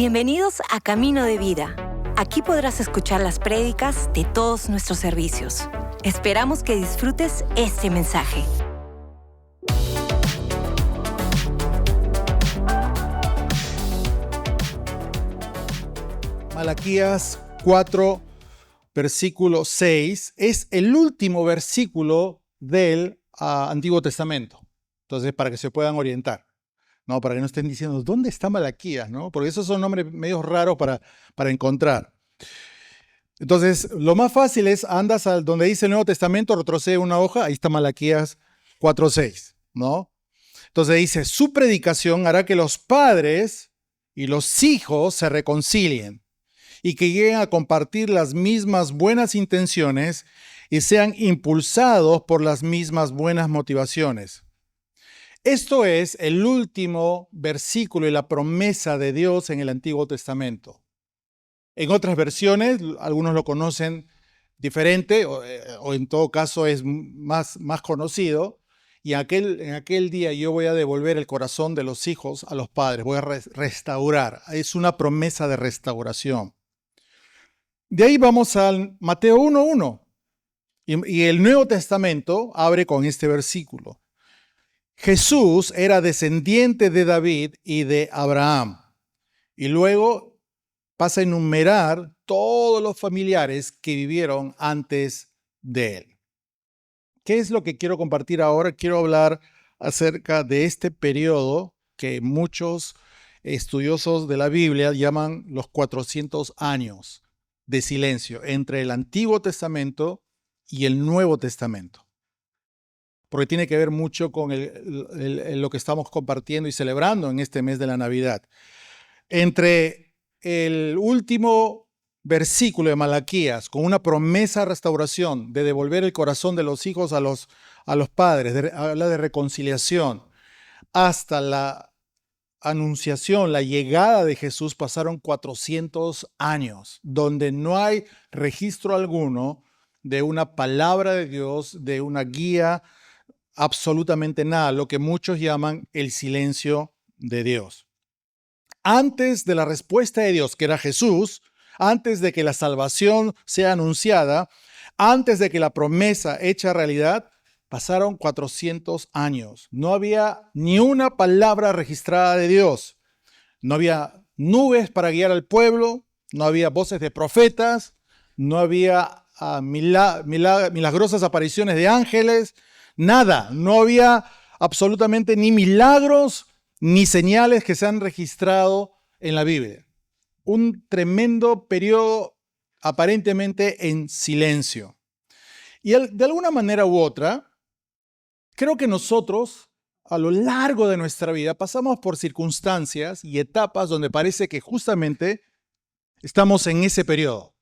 Bienvenidos a Camino de Vida. Aquí podrás escuchar las prédicas de todos nuestros servicios. Esperamos que disfrutes este mensaje. Malaquías 4, versículo 6, es el último versículo del Antiguo Testamento. Entonces, para que se puedan orientar, ¿no? Para que no estén diciendo, ¿dónde está Malaquías? ¿No? Porque esos son nombres medio raros para encontrar. Entonces, lo más fácil es, andas al donde dice el Nuevo Testamento, retrocede una hoja, ahí está Malaquías 4:6, ¿no? Entonces dice, su predicación hará que los padres y los hijos se reconcilien y que lleguen a compartir las mismas buenas intenciones y sean impulsados por las mismas buenas motivaciones. Esto es el último versículo y la promesa de Dios en el Antiguo Testamento. En otras versiones, algunos lo conocen diferente o en todo caso es más conocido. Y en aquel día yo voy a devolver el corazón de los hijos a los padres, voy a restaurar. Es una promesa de restauración. De ahí vamos al Mateo 1:1. Y el Nuevo Testamento abre con este versículo. Jesús era descendiente de David y de Abraham. Y luego pasa a enumerar todos los familiares que vivieron antes de él. ¿Qué es lo que quiero compartir ahora? Quiero hablar acerca de este periodo que muchos estudiosos de la Biblia llaman los 400 años de silencio entre el Antiguo Testamento y el Nuevo Testamento. Porque tiene que ver mucho con lo que estamos compartiendo y celebrando en este mes de la Navidad. Entre el último versículo de Malaquías, con una promesa de restauración, de devolver el corazón de los hijos a los padres, habla de reconciliación, hasta la anunciación, la llegada de Jesús, pasaron 400 años, donde no hay registro alguno de una palabra de Dios, de una guía, absolutamente nada, lo que muchos llaman el silencio de Dios. Antes de la respuesta de Dios, que era Jesús, antes de que la salvación sea anunciada, antes de que la promesa hecha realidad, pasaron 400 años. No había ni una palabra registrada de Dios. No había nubes para guiar al pueblo, no había voces de profetas, no había milagrosas apariciones de ángeles, nada. No había absolutamente ni milagros ni señales que se han registrado en la Biblia. Un tremendo periodo aparentemente en silencio. Y de alguna manera u otra, creo que nosotros a lo largo de nuestra vida pasamos por circunstancias y etapas donde parece que justamente estamos en ese periodo,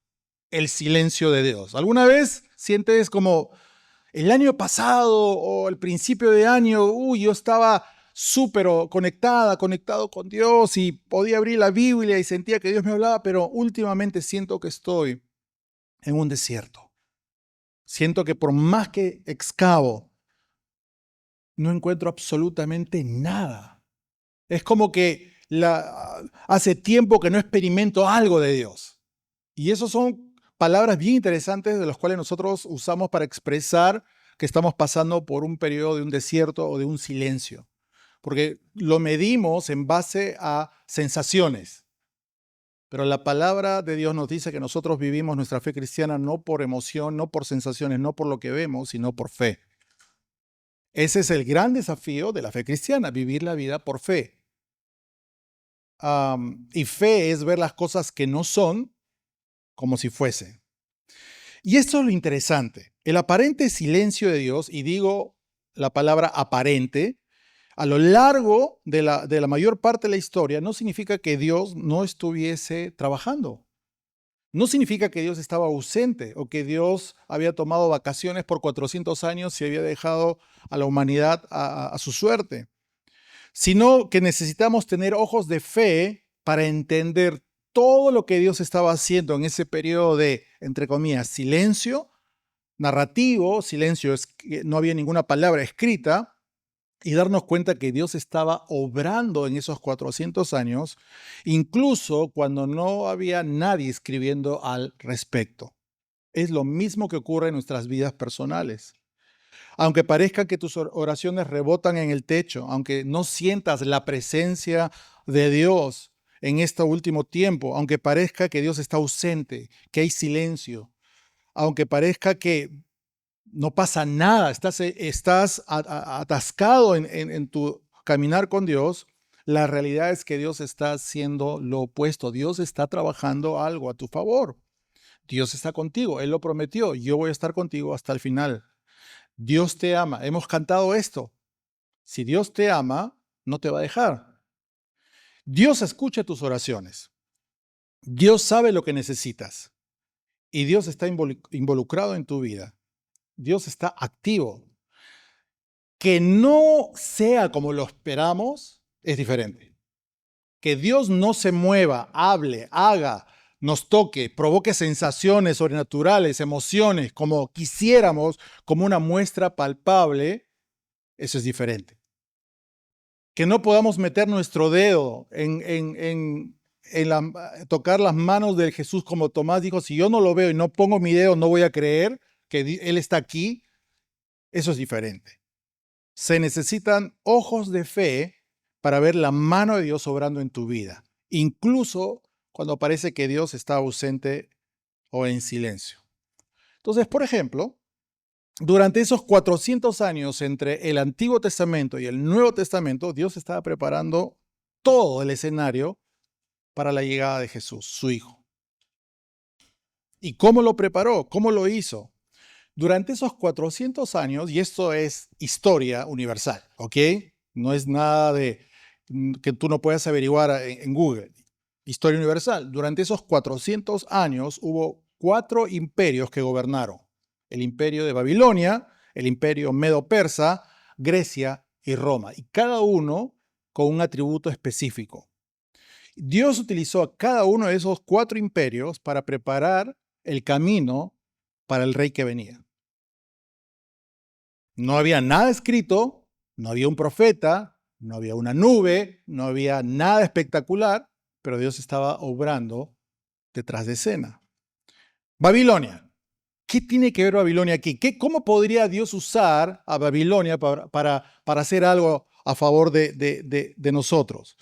el silencio de Dios. ¿Alguna vez sientes como el año pasado o el principio de año, yo estaba súper conectado con Dios y podía abrir la Biblia y sentía que Dios me hablaba, pero últimamente siento que estoy en un desierto. Siento que por más que excavo, no encuentro absolutamente nada. Es como que hace tiempo que no experimento algo de Dios. Y esas son palabras bien interesantes de las cuales nosotros usamos para expresar que estamos pasando por un periodo de un desierto o de un silencio. Porque lo medimos en base a sensaciones. Pero la palabra de Dios nos dice que nosotros vivimos nuestra fe cristiana no por emoción, no por sensaciones, no por lo que vemos, sino por fe. Ese es el gran desafío de la fe cristiana, vivir la vida por fe. Y fe es ver las cosas que no son como si fuese. Y esto es lo interesante. El aparente silencio de Dios, y digo la palabra aparente, a lo largo de la mayor parte de la historia, no significa que Dios no estuviese trabajando. No significa que Dios estaba ausente o que Dios había tomado vacaciones por 400 años y había dejado a la humanidad a su suerte. Sino que necesitamos tener ojos de fe para entender todo lo que Dios estaba haciendo en ese periodo de, entre comillas, silencio narrativo, silencio es que no había ninguna palabra escrita, y darnos cuenta que Dios estaba obrando en esos 400 años, incluso cuando no había nadie escribiendo al respecto. Es lo mismo que ocurre en nuestras vidas personales. Aunque parezca que tus oraciones rebotan en el techo, aunque no sientas la presencia de Dios en este último tiempo, aunque parezca que Dios está ausente, que hay silencio, aunque parezca que no pasa nada, estás atascado en tu caminar con Dios, la realidad es que Dios está haciendo lo opuesto. Dios está trabajando algo a tu favor. Dios está contigo. Él lo prometió. Yo voy a estar contigo hasta el final. Dios te ama. Hemos cantado esto. Si Dios te ama, no te va a dejar. Dios escucha tus oraciones. Dios sabe lo que necesitas. Y Dios está involucrado en tu vida. Dios está activo. Que no sea como lo esperamos es diferente. Que Dios no se mueva, hable, haga, nos toque, provoque sensaciones sobrenaturales, emociones, como quisiéramos, como una muestra palpable, eso es diferente. Que no podamos meter nuestro dedo tocar las manos de Jesús, como Tomás dijo: si yo no lo veo y no pongo mi dedo, no voy a creer que Él está aquí. Eso es diferente. Se necesitan ojos de fe para ver la mano de Dios obrando en tu vida, incluso cuando parece que Dios está ausente o en silencio. Entonces, por ejemplo, durante esos 400 años entre el Antiguo Testamento y el Nuevo Testamento, Dios estaba preparando todo el escenario para la llegada de Jesús, su Hijo. ¿Y cómo lo preparó? ¿Cómo lo hizo? Durante esos 400 años, y esto es historia universal, ¿ok? No es nada que tú no puedas averiguar en Google. Historia universal. Durante esos 400 años hubo 4 imperios que gobernaron. El imperio de Babilonia, el imperio medo-persa, Grecia y Roma. Y cada uno con un atributo específico. Dios utilizó a cada uno de esos 4 imperios para preparar el camino para el rey que venía. No había nada escrito, no había un profeta, no había una nube, no había nada espectacular, pero Dios estaba obrando detrás de escena. Babilonia. ¿Qué tiene que ver Babilonia aquí? ¿Cómo podría Dios usar a Babilonia para hacer algo a favor de nosotros?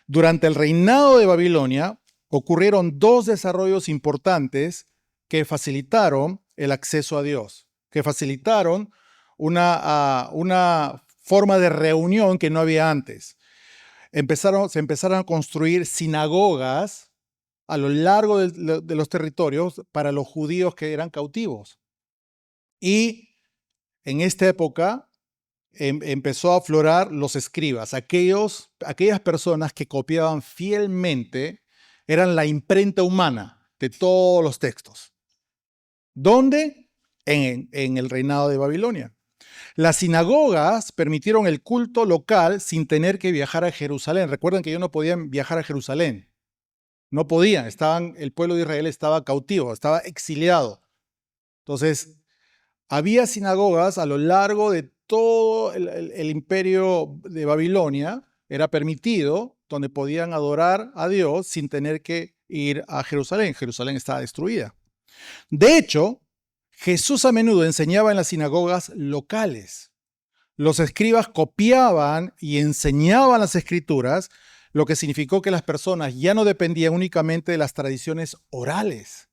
Durante el reinado de Babilonia ocurrieron 2 desarrollos importantes que facilitaron el acceso a Dios, que facilitaron una forma de reunión que no había antes. Se empezaron a construir sinagogas a lo largo de los territorios para los judíos que eran cautivos. Y en esta época empezó a aflorar los escribas, aquellas personas que copiaban fielmente, eran la imprenta humana de todos los textos. ¿Dónde? En el reinado de Babilonia. Las sinagogas permitieron el culto local sin tener que viajar a Jerusalén. Recuerden que ellos no podían viajar a Jerusalén. No podían, el pueblo de Israel estaba cautivo, estaba exiliado. Entonces, había sinagogas a lo largo de todo el imperio de Babilonia, era permitido, donde podían adorar a Dios sin tener que ir a Jerusalén. Jerusalén estaba destruida. De hecho, Jesús a menudo enseñaba en las sinagogas locales. Los escribas copiaban y enseñaban las escrituras, lo que significó que las personas ya no dependían únicamente de las tradiciones orales,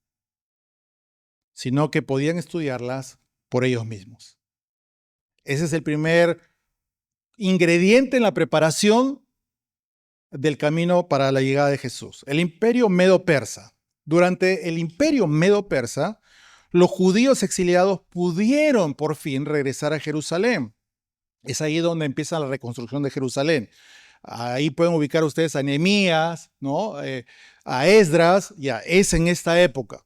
sino que podían estudiarlas por ellos mismos. Ese es el primer ingrediente en la preparación del camino para la llegada de Jesús. El imperio medo-persa. Durante el imperio medo-persa, los judíos exiliados pudieron por fin regresar a Jerusalén. Es ahí donde empieza la reconstrucción de Jerusalén. Ahí pueden ubicar ustedes a Nehemías, ¿no? A Esdras, ya es en esta época.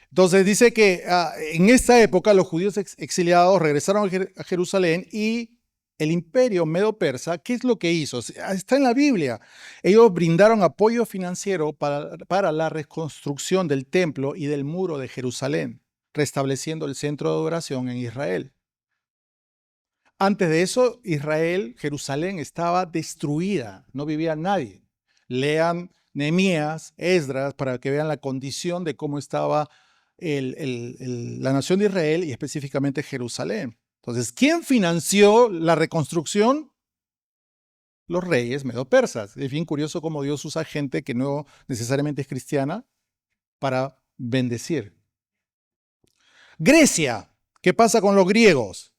Entonces dice que en esta época los judíos exiliados regresaron a Jerusalén y el imperio medo-persa, ¿qué es lo que hizo? Está en la Biblia. Ellos brindaron apoyo financiero para la reconstrucción del templo y del muro de Jerusalén, restableciendo el centro de adoración en Israel. Antes de eso, Israel, Jerusalén, estaba destruida, no vivía nadie. Lean Nehemías, Esdras, para que vean la condición de cómo estaba la nación de Israel y específicamente Jerusalén. Entonces, ¿quién financió la reconstrucción? Los reyes medo-persas. Es bien curioso cómo Dios usa gente que no necesariamente es cristiana para bendecir. Grecia, ¿qué pasa con los griegos?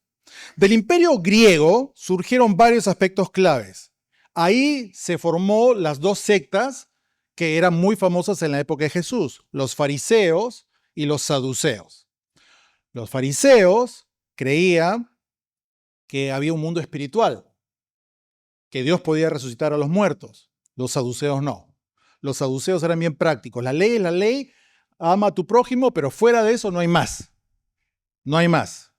Del imperio griego surgieron varios aspectos claves. Ahí se formó las dos sectas que eran muy famosas en la época de Jesús, los fariseos y los saduceos. Los fariseos creían que había un mundo espiritual, que Dios podía resucitar a los muertos. Los saduceos no. Los saduceos eran bien prácticos. La ley es la ley, ama a tu prójimo, pero fuera de eso no hay más. No hay más.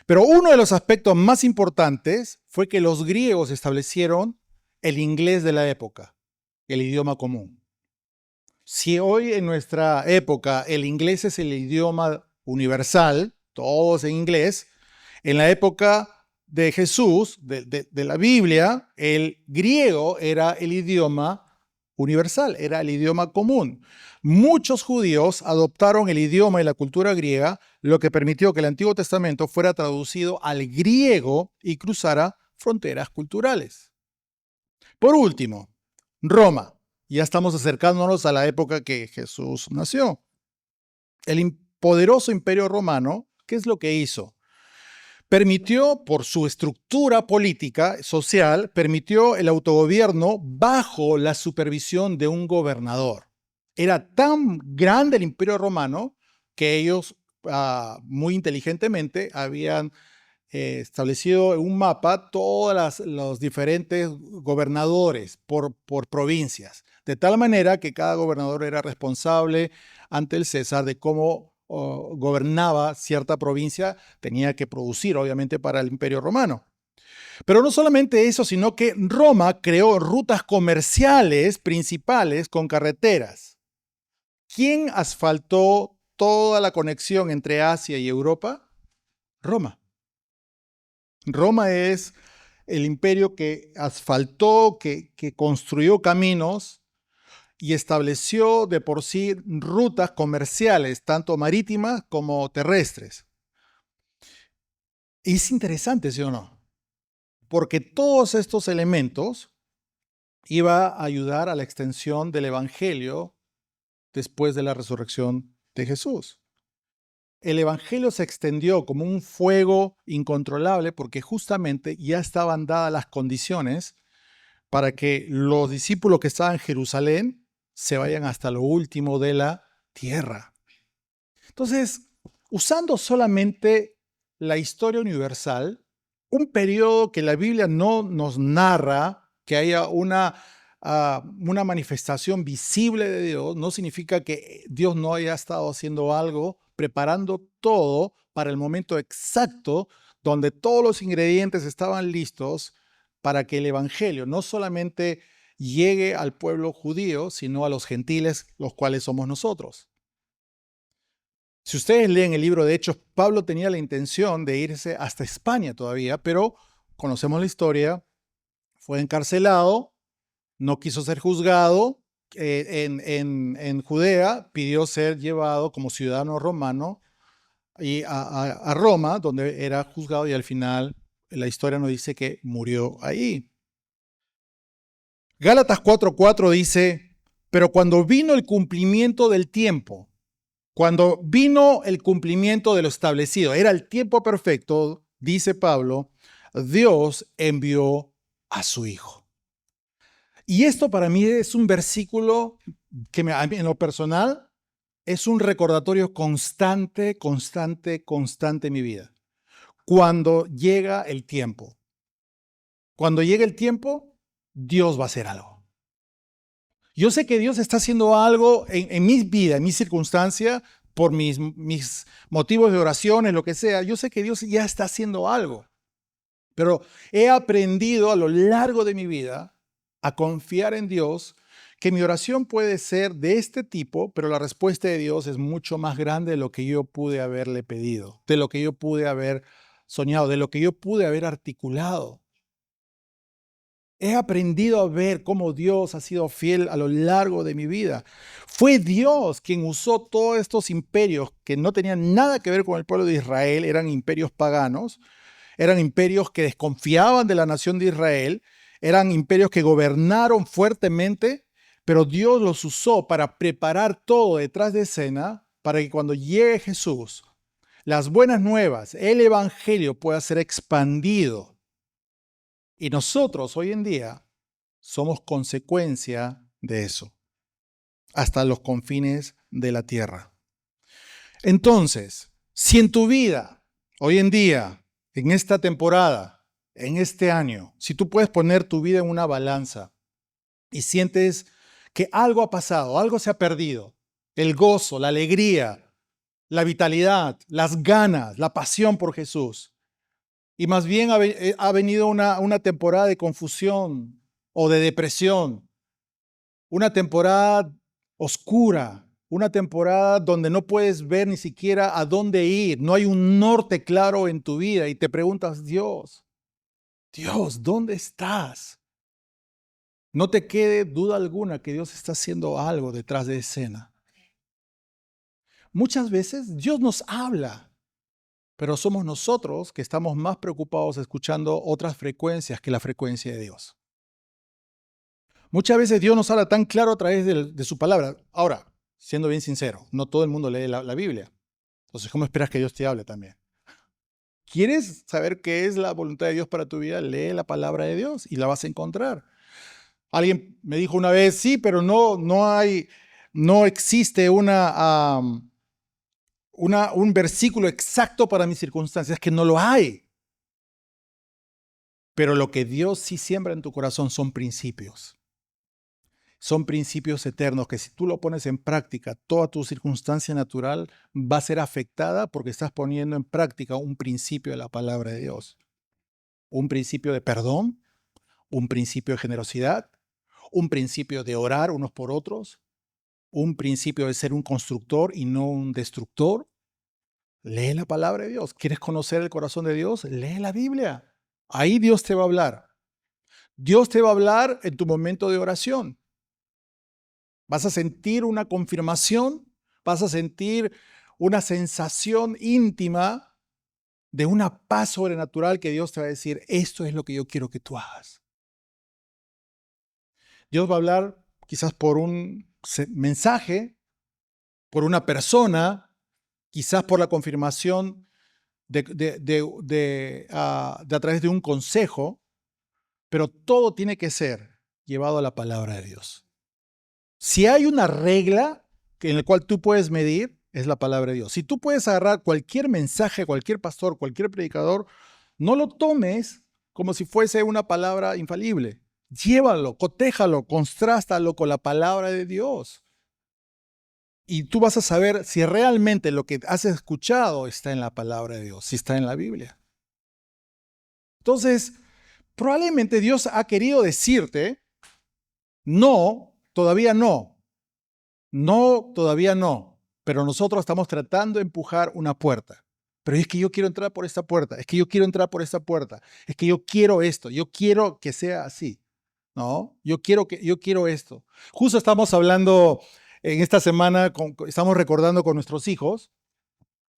Pero uno de los aspectos más importantes fue que los griegos establecieron el inglés de la época, el idioma común. Si hoy en nuestra época el inglés es el idioma universal, todos en inglés, en la época de Jesús, de la Biblia, el griego era el idioma universal, era el idioma común. Muchos judíos adoptaron el idioma y la cultura griega, lo que permitió que el Antiguo Testamento fuera traducido al griego y cruzara fronteras culturales. Por último, Roma. Ya estamos acercándonos a la época que Jesús nació. El poderoso imperio romano, ¿qué es lo que hizo? Permitió, por su estructura política, social, permitió el autogobierno bajo la supervisión de un gobernador. Era tan grande el imperio romano que ellos, muy inteligentemente, habían establecido en un mapa todos los diferentes gobernadores por provincias, de tal manera que cada gobernador era responsable ante el César de cómo gobernaba cierta provincia, tenía que producir obviamente para el Imperio Romano. Pero no solamente eso, sino que Roma creó rutas comerciales principales con carreteras. ¿Quién asfaltó toda la conexión entre Asia y Europa? Roma. Roma es el imperio que asfaltó, que construyó caminos y estableció de por sí rutas comerciales, tanto marítimas como terrestres. Y es interesante, ¿sí o no? Porque todos estos elementos iban a ayudar a la extensión del evangelio después de la resurrección de Jesús. El evangelio se extendió como un fuego incontrolable porque justamente ya estaban dadas las condiciones para que los discípulos que estaban en Jerusalén se vayan hasta lo último de la tierra. Entonces, usando solamente la historia universal, un periodo que la Biblia no nos narra, que haya una manifestación visible de Dios, no significa que Dios no haya estado haciendo algo, preparando todo para el momento exacto donde todos los ingredientes estaban listos para que el evangelio no solamente llegue al pueblo judío, sino a los gentiles, los cuales somos nosotros. Si ustedes leen el libro de Hechos, Pablo tenía la intención de irse hasta España todavía, pero conocemos la historia, fue encarcelado, no quiso ser juzgado en Judea, pidió ser llevado como ciudadano romano y a Roma, donde era juzgado y al final la historia nos dice que murió ahí. Gálatas 4:4 dice, pero cuando vino el cumplimiento del tiempo, cuando vino el cumplimiento de lo establecido, era el tiempo perfecto, dice Pablo, Dios envió a su Hijo. Y esto para mí es un versículo que en lo personal es un recordatorio constante en mi vida. Cuando llega el tiempo. Cuando llega el tiempo, Dios va a hacer algo. Yo sé que Dios está haciendo algo en mi vida, en mi circunstancia, por mis motivos de oraciones, lo que sea. Yo sé que Dios ya está haciendo algo. Pero he aprendido a lo largo de mi vida a confiar en Dios, que mi oración puede ser de este tipo, pero la respuesta de Dios es mucho más grande de lo que yo pude haberle pedido, de lo que yo pude haber soñado, de lo que yo pude haber articulado. He aprendido a ver cómo Dios ha sido fiel a lo largo de mi vida. Fue Dios quien usó todos estos imperios que no tenían nada que ver con el pueblo de Israel, eran imperios paganos, eran imperios que desconfiaban de la nación de Israel, eran imperios que gobernaron fuertemente, pero Dios los usó para preparar todo detrás de escena para que cuando llegue Jesús, las buenas nuevas, el evangelio pueda ser expandido. Y nosotros hoy en día somos consecuencia de eso, hasta los confines de la tierra. Entonces, si en tu vida, hoy en día, en esta temporada, en este año, si tú puedes poner tu vida en una balanza y sientes que algo ha pasado, algo se ha perdido, el gozo, la alegría, la vitalidad, las ganas, la pasión por Jesús, y más bien ha venido una temporada de confusión o de depresión, una temporada oscura, una temporada donde no puedes ver ni siquiera a dónde ir, no hay un norte claro en tu vida y te preguntas, Dios, ¿dónde estás? No te quede duda alguna que Dios está haciendo algo detrás de escena. Muchas veces Dios nos habla, pero somos nosotros que estamos más preocupados escuchando otras frecuencias que la frecuencia de Dios. Muchas veces Dios nos habla tan claro a través de su palabra. Ahora, siendo bien sincero, no todo el mundo lee la Biblia. Entonces, ¿cómo esperas que Dios te hable también? ¿Quieres saber qué es la voluntad de Dios para tu vida? Lee la palabra de Dios y la vas a encontrar. Alguien me dijo una vez, sí, pero no existe un versículo exacto para mis circunstancias, que no lo hay. Pero lo que Dios sí siembra en tu corazón son principios. Son principios eternos que si tú lo pones en práctica, toda tu circunstancia natural va a ser afectada porque estás poniendo en práctica un principio de la palabra de Dios. Un principio de perdón, un principio de generosidad, un principio de orar unos por otros, un principio de ser un constructor y no un destructor. Lee la palabra de Dios. ¿Quieres conocer el corazón de Dios? Lee la Biblia. Ahí Dios te va a hablar. Dios te va a hablar en tu momento de oración. Vas a sentir una confirmación, vas a sentir una sensación íntima de una paz sobrenatural que Dios te va a decir, esto es lo que yo quiero que tú hagas. Dios va a hablar quizás por un mensaje, por una persona, quizás por la confirmación de a través de un consejo, pero todo tiene que ser llevado a la palabra de Dios. Si hay una regla en la cual tú puedes medir, es la palabra de Dios. Si tú puedes agarrar cualquier mensaje, cualquier pastor, cualquier predicador, no lo tomes como si fuese una palabra infalible. Llévalo, cotéjalo, contrástalo con la palabra de Dios. Y tú vas a saber si realmente lo que has escuchado está en la palabra de Dios, si está en la Biblia. Entonces, probablemente Dios ha querido decirte, no, todavía no. No, todavía no. Pero nosotros estamos tratando de empujar una puerta. Pero es que yo quiero entrar por esta puerta. Es que yo quiero entrar por esta puerta. Es que yo quiero esto. Yo quiero que sea así. ¿No? Yo quiero esto. Justo estamos hablando en esta semana, estamos recordando con nuestros hijos.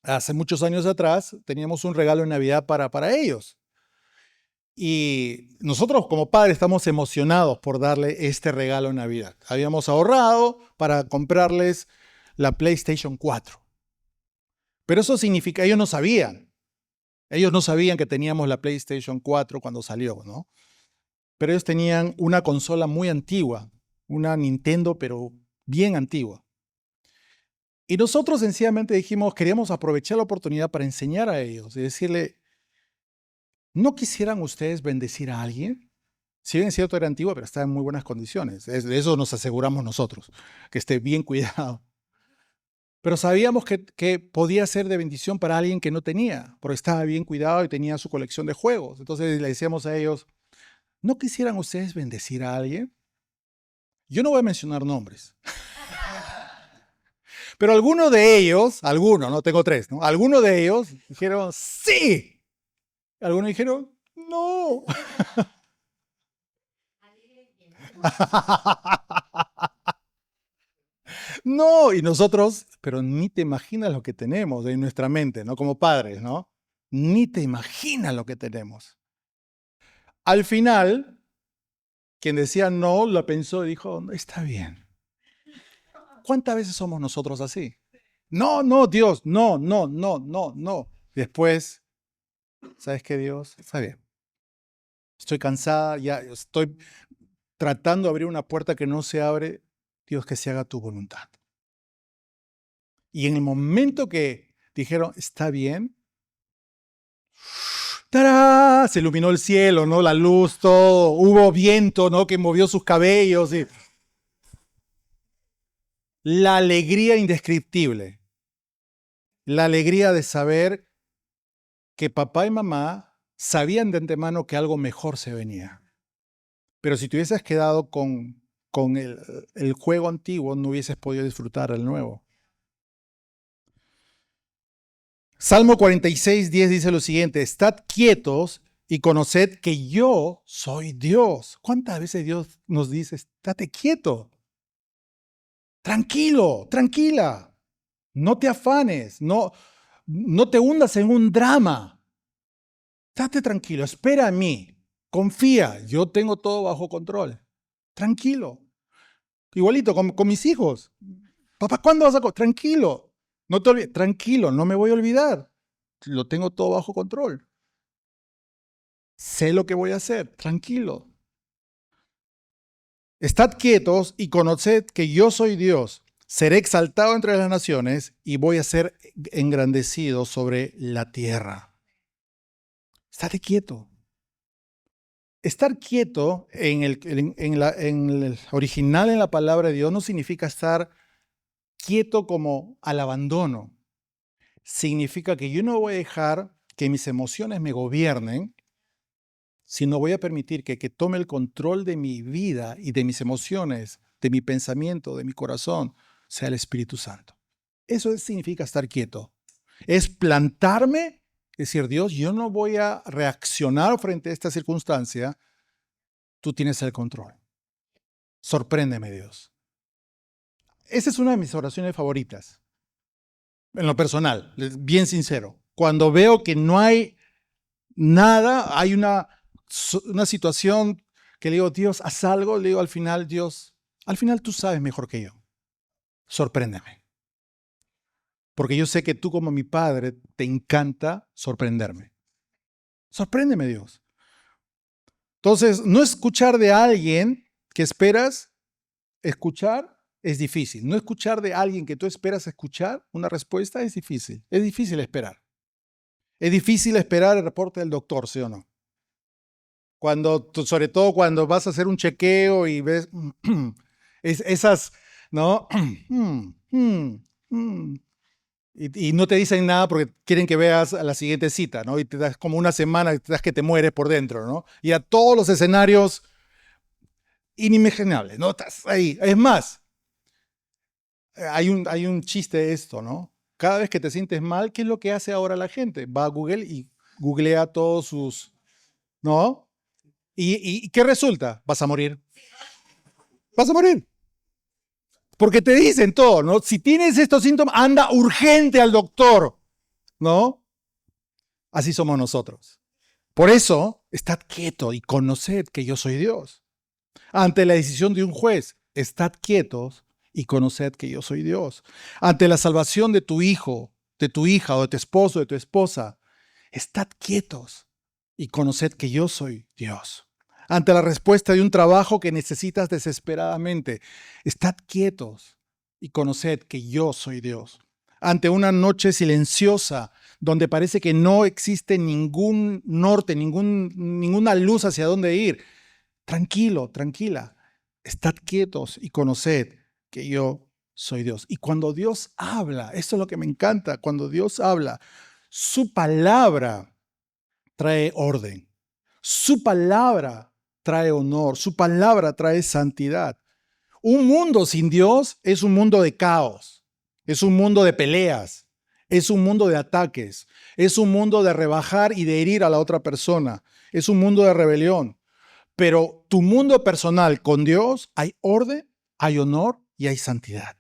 Hace muchos años atrás teníamos un regalo en Navidad para ellos. Y nosotros como padres estamos emocionados por darle este regalo en Navidad. Habíamos ahorrado para comprarles la PlayStation 4. Pero eso significa, ellos no sabían que teníamos la PlayStation 4 cuando salió, ¿no? Pero ellos tenían una consola muy antigua, una Nintendo, pero bien antigua. Y nosotros sencillamente dijimos, queríamos aprovechar la oportunidad para enseñar a ellos y decirle, ¿no quisieran ustedes bendecir a alguien? Si bien es cierto, era antigua, pero está en muy buenas condiciones. De eso nos aseguramos nosotros, que esté bien cuidado. Pero sabíamos que podía ser de bendición para alguien que no tenía, porque estaba bien cuidado y tenía su colección de juegos. Entonces le decíamos a ellos, ¿no quisieran ustedes bendecir a alguien? Yo no voy a mencionar nombres. Pero algunos de ellos, no tengo tres, ¿no? Algunos de ellos dijeron, sí. Algunos dijeron, no. No, y nosotros, pero ni te imaginas lo que tenemos en nuestra mente, ¿no? Como padres, ¿no? Ni te imaginas lo que tenemos. Al final, quien decía no, lo pensó y dijo, está bien. ¿Cuántas veces somos nosotros así? No, no, Dios, no, no, no, no, no. Después, ¿sabes qué, Dios? Está bien. Estoy cansada, ya estoy tratando de abrir una puerta que no se abre. Dios, que se haga tu voluntad. Y en el momento que dijeron, está bien, ¡tará! Se iluminó el cielo, ¿no? La luz, todo. Hubo viento, ¿no? Que movió sus cabellos. Y... la alegría indescriptible. La alegría de saber que papá y mamá sabían de antemano que algo mejor se venía. Pero si te hubieses quedado con el juego antiguo, no hubieses podido disfrutar del nuevo. Salmo 46:10 dice lo siguiente: estad quietos y conoced que yo soy Dios. ¿Cuántas veces Dios nos dice, estate quieto? Tranquilo, tranquila. No te afanes, no te hundas en un drama. Estate tranquilo, espera a mí. Confía, yo tengo todo bajo control. Tranquilo. Igualito con mis hijos. Papá, ¿cuándo vas a comer? Tranquilo. No te olvides. Tranquilo, no me voy a olvidar. Lo tengo todo bajo control. Sé lo que voy a hacer. Tranquilo. Estad quietos y conoced que yo soy Dios. Seré exaltado entre las naciones y voy a ser engrandecido sobre la tierra. Estate quieto. Estar quieto en el original, en la palabra de Dios, no significa estar quieto como al abandono. Significa que yo no voy a dejar que mis emociones me gobiernen, sino voy a permitir que tome el control de mi vida y de mis emociones, de mi pensamiento, de mi corazón, sea el Espíritu Santo. Eso significa estar quieto. Es plantarme, decir, Dios, yo no voy a reaccionar frente a esta circunstancia. Tú tienes el control. Sorpréndeme, Dios. Esa es una de mis oraciones favoritas. En lo personal, bien sincero. Cuando veo que no hay nada, hay una situación que le digo, Dios, haz algo, le digo al final, Dios, al final tú sabes mejor que yo. Sorpréndeme. Porque yo sé que tú como mi padre te encanta sorprenderme. Sorpréndeme, Dios. Entonces, no escuchar de alguien que esperas escuchar es difícil. No escuchar de alguien que tú esperas escuchar una respuesta es difícil. Es difícil esperar. Es difícil esperar el reporte del doctor, ¿sí o no? Sobre todo cuando vas a hacer un chequeo y ves esas, ¿no? Y no te dicen nada porque quieren que veas a la siguiente cita, ¿no? Y te das como una semana y te das que te mueres por dentro, ¿no? Y a todos los escenarios inimaginables, ¿no? Estás ahí. Es más, hay un chiste de esto, ¿no? Cada vez que te sientes mal, ¿qué es lo que hace ahora la gente? Va a Google y googlea todos sus, ¿no? ¿Y qué resulta? Vas a morir. Vas a morir. Porque te dicen todo, ¿no? Si tienes estos síntomas, anda urgente al doctor, ¿no? Así somos nosotros. Por eso, estad quieto y conoced que yo soy Dios. Ante la decisión de un juez, estad quietos y conoced que yo soy Dios. Ante la salvación de tu hijo, de tu hija o de tu esposo, de tu esposa, estad quietos y conoced que yo soy Dios. Ante la respuesta de un trabajo que necesitas desesperadamente, estad quietos y conoced que yo soy Dios. Ante una noche silenciosa donde parece que no existe ningún norte, ninguna luz hacia dónde ir, tranquilo, tranquila, estad quietos y conoced que yo soy Dios. Y cuando Dios habla, esto es lo que me encanta, cuando Dios habla, su palabra trae orden, su palabra trae honor, su palabra trae santidad. Un mundo sin Dios es un mundo de caos, es un mundo de peleas, es un mundo de ataques, Es un mundo de rebajar y de herir a la otra persona. Es un mundo de rebelión. Pero tu mundo personal con Dios hay orden, hay honor y hay santidad.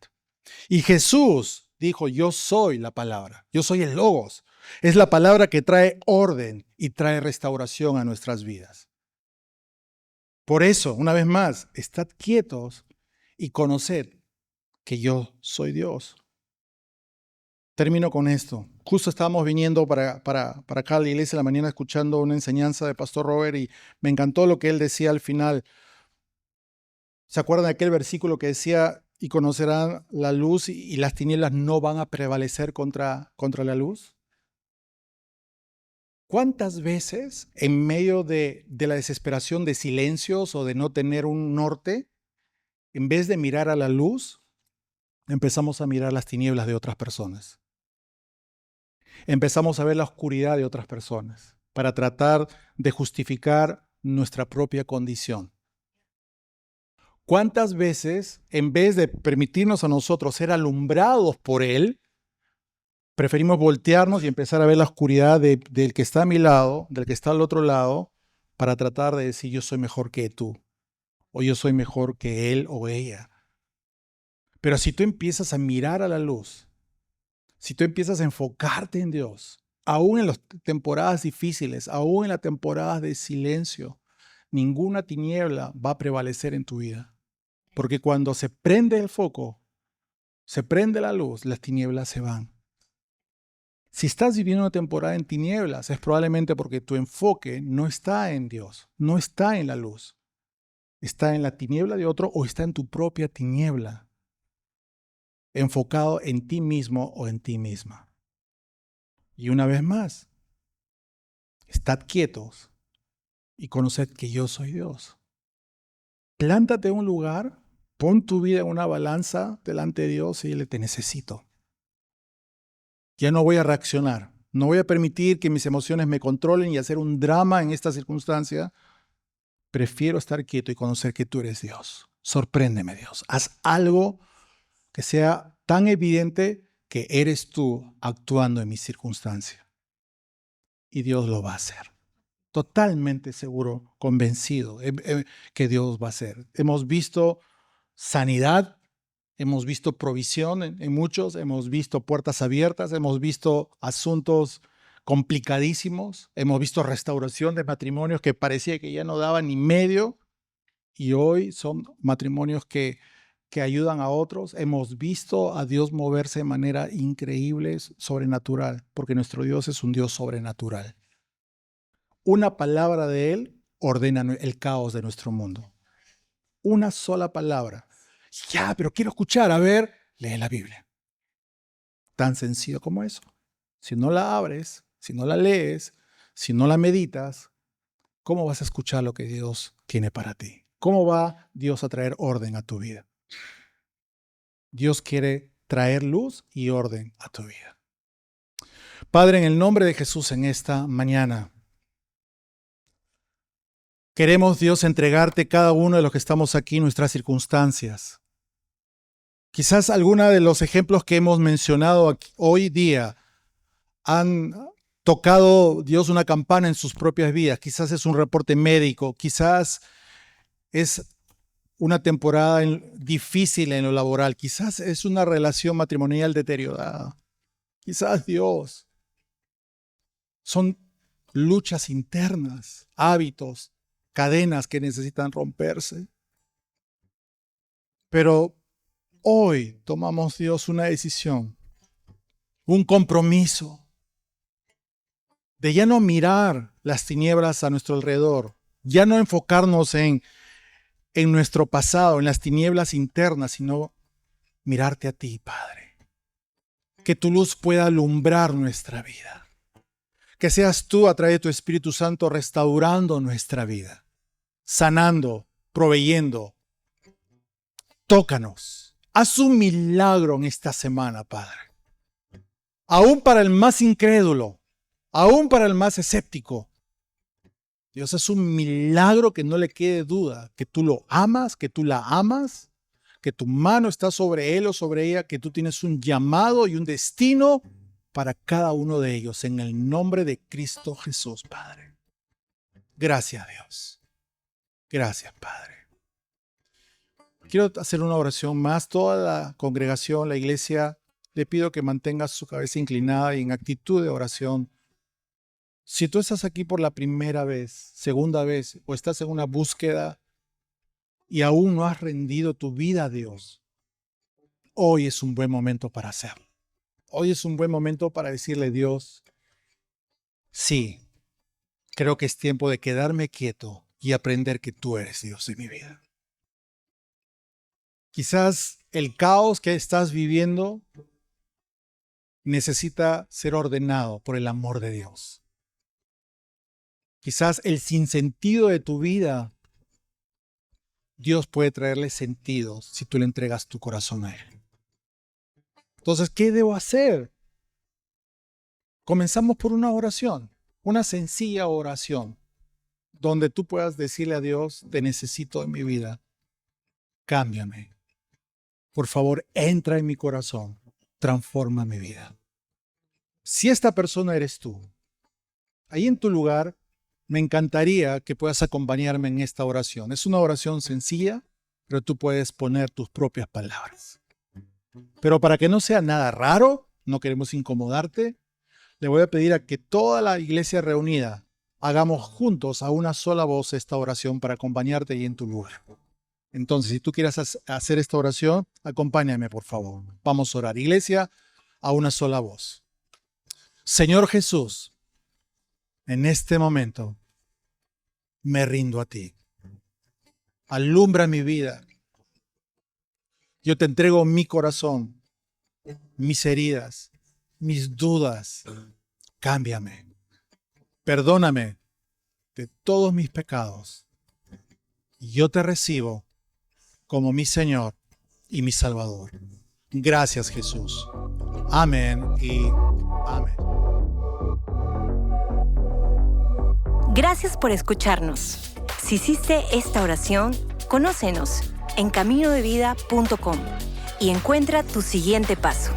Y Jesús dijo, yo soy la palabra, yo soy el Logos. Es la palabra que trae orden y trae restauración a nuestras vidas. Por eso, una vez más, estad quietos y conoced que yo soy Dios. Termino con esto. Justo estábamos viniendo para acá a la iglesia de la mañana escuchando una enseñanza de Pastor Robert y me encantó lo que él decía al final. ¿Se acuerdan de aquel versículo que decía, y conocerán la luz y las tinieblas no van a prevalecer contra la luz? ¿Cuántas veces en medio de la desesperación de silencios o de no tener un norte, en vez de mirar a la luz, empezamos a mirar las tinieblas de otras personas? Empezamos a ver la oscuridad de otras personas para tratar de justificar nuestra propia condición. ¿Cuántas veces, en vez de permitirnos a nosotros ser alumbrados por Él, preferimos voltearnos y empezar a ver la oscuridad del que está a mi lado, del que está al otro lado, para tratar de decir yo soy mejor que tú, o yo soy mejor que él o ella? Pero si tú empiezas a mirar a la luz, si tú empiezas a enfocarte en Dios, aún en las temporadas difíciles, aún en las temporadas de silencio, ninguna tiniebla va a prevalecer en tu vida. Porque cuando se prende el foco, se prende la luz, las tinieblas se van. Si estás viviendo una temporada en tinieblas, es probablemente porque tu enfoque no está en Dios, no está en la luz. Está en la tiniebla de otro o está en tu propia tiniebla, enfocado en ti mismo o en ti misma. Y una vez más, estad quietos y conoced que yo soy Dios. Plántate en un lugar, pon tu vida en una balanza delante de Dios y dile, te necesito. Ya no voy a reaccionar. No voy a permitir que mis emociones me controlen y hacer un drama en esta circunstancia. Prefiero estar quieto y conocer que tú eres Dios. Sorpréndeme, Dios. Haz algo que sea tan evidente que eres tú actuando en mi circunstancia. Y Dios lo va a hacer. Totalmente seguro, convencido que Dios va a hacer. Hemos visto sanidad. Hemos visto provisión en muchos, hemos visto puertas abiertas, hemos visto asuntos complicadísimos, hemos visto restauración de matrimonios que parecía que ya no daban ni medio y hoy son matrimonios que ayudan a otros. Hemos visto a Dios moverse de manera increíble, sobrenatural, porque nuestro Dios es un Dios sobrenatural. Una palabra de Él ordena el caos de nuestro mundo. Una sola palabra. Ya, pero quiero escuchar. A ver, lee la Biblia. Tan sencillo como eso. Si no la abres, si no la lees, si no la meditas, ¿cómo vas a escuchar lo que Dios tiene para ti? ¿Cómo va Dios a traer orden a tu vida? Dios quiere traer luz y orden a tu vida. Padre, en el nombre de Jesús en esta mañana, queremos, Dios, entregarte cada uno de los que estamos aquí, nuestras circunstancias. Quizás algunos de los ejemplos que hemos mencionado aquí, hoy día han tocado, Dios, una campana en sus propias vidas. Quizás es un reporte médico, quizás es una temporada difícil en lo laboral, quizás es una relación matrimonial deteriorada. Quizás, Dios, son luchas internas, hábitos, cadenas que necesitan romperse. Pero hoy tomamos, Dios, una decisión, un compromiso de ya no mirar las tinieblas a nuestro alrededor, ya no enfocarnos en nuestro pasado, en las tinieblas internas, sino mirarte a ti, Padre. Que tu luz pueda alumbrar nuestra vida. Que seas tú a través de tu Espíritu Santo restaurando nuestra vida, sanando, proveyendo. Tócanos. Haz un milagro en esta semana, Padre. Aún para el más incrédulo, aún para el más escéptico. Dios, es un milagro que no le quede duda, que tú lo amas, que tú la amas, que tu mano está sobre él o sobre ella, que tú tienes un llamado y un destino para cada uno de ellos en el nombre de Cristo Jesús, Padre. Gracias, Dios. Gracias, Padre. Quiero hacer una oración más. Toda la congregación, la iglesia, le pido que mantenga su cabeza inclinada y en actitud de oración. Si tú estás aquí por la primera vez, segunda vez, o estás en una búsqueda y aún no has rendido tu vida a Dios, hoy es un buen momento para hacerlo. Hoy es un buen momento para decirle a Dios, sí, creo que es tiempo de quedarme quieto y aprender que tú eres Dios de mi vida. Quizás el caos que estás viviendo necesita ser ordenado por el amor de Dios. Quizás el sinsentido de tu vida, Dios puede traerle sentido si tú le entregas tu corazón a Él. Entonces, ¿qué debo hacer? Comenzamos por una oración, una sencilla oración, donde tú puedas decirle a Dios, te necesito en mi vida, cámbiame. Por favor, entra en mi corazón, transforma mi vida. Si esta persona eres tú, ahí en tu lugar, me encantaría que puedas acompañarme en esta oración. Es una oración sencilla, pero tú puedes poner tus propias palabras. Pero para que no sea nada raro, no queremos incomodarte, le voy a pedir a que toda la iglesia reunida hagamos juntos a una sola voz esta oración para acompañarte ahí en tu lugar. Entonces, si tú quieres hacer esta oración, acompáñame, por favor. Vamos a orar. Iglesia, a una sola voz. Señor Jesús, en este momento me rindo a ti. Alumbra mi vida. Yo te entrego mi corazón, mis heridas, mis dudas. Cámbiame. Perdóname de todos mis pecados. Y yo te recibo como mi Señor y mi Salvador. Gracias, Jesús. Amén y amén. Gracias por escucharnos. Si hiciste esta oración, conócenos en caminodevida.com y encuentra tu siguiente paso.